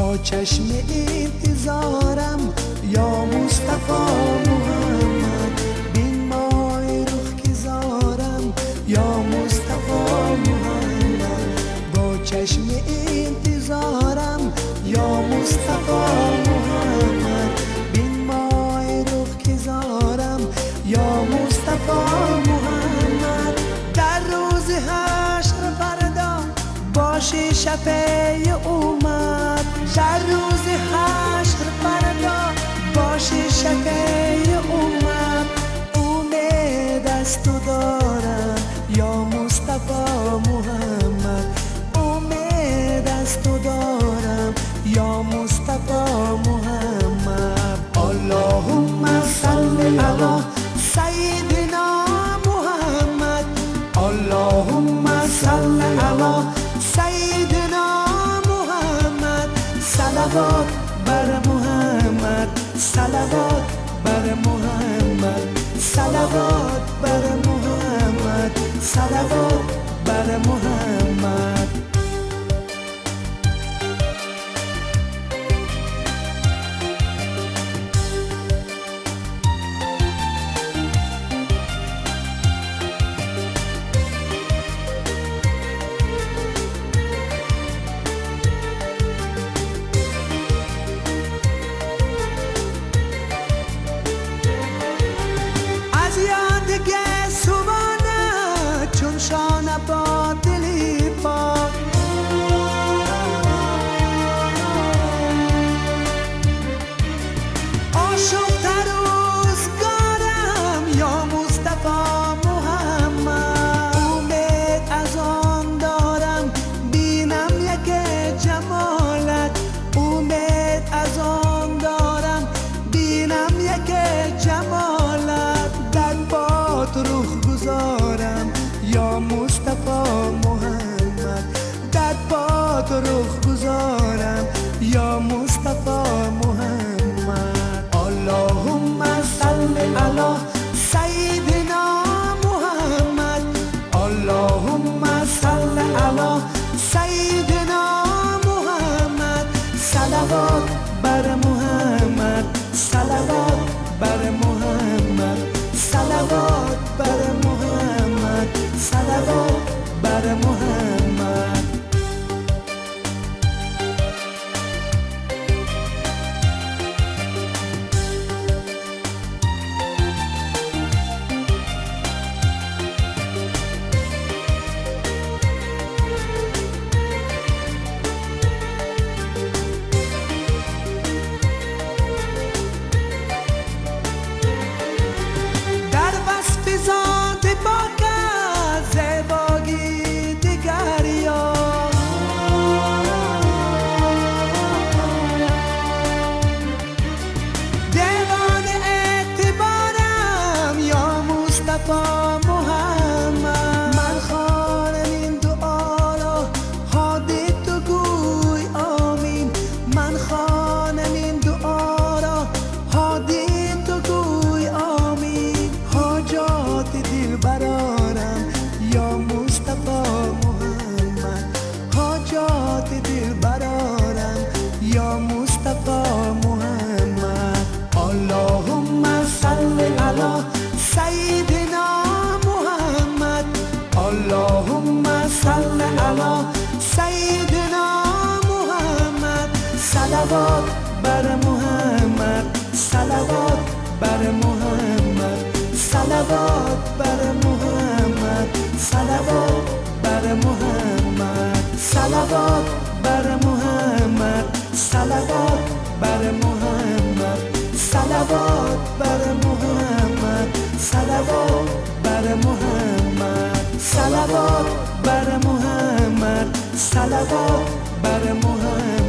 با چشم انتظارم یا مصطفی محمد، بین مای رخ که زارم یا مصطفی محمد، با چشم انتظارم یا مصطفی محمد، بین مای رخ که زارم یا مصطفی محمد. در روز حشر فردا باشه شفیع اومد، در روز حشر فردا باشه شفیع اومد. امید از تو دارم یا مصطفی محمد، امید از تو دارم یا مصطفی محمد. اللهم صل علی سیدنا محمد، اللهم صل علی سیدنا محمد. صلوات بر محمد، صلوات بر محمد، صلوات بر محمد، صلوات بر محمد. یا مصطفی محمد، در پات رخ گذارم یا مصطفی محمد. اللهم صل علی سیدنا محمد، اللهم صل علی سیدنا محمد. صلوات بر محمد، صلوات بر محمد، صلوات بر محمد، صلوات بر محمد. من خوانم این دعا را حادی تو گوی آمین، من خوانم این دعا را حادی تو گوی آمین. حاجات دل برارم یا مصطفی محمد، حاجات دل برارم یا مصطفی محمد. اللهم صل علی سیدنا محمد، اللهم صل علی سیدنا محمد. صلوات بر محمد، صلوات بر محمد، صلوات بر محمد، صلوات بر محمد، صلوات بر محمد، صلوات بر محمد، صلوات بر محمد، صلوات بر محمد، صلوات بر محمد، صلوات بر محمد.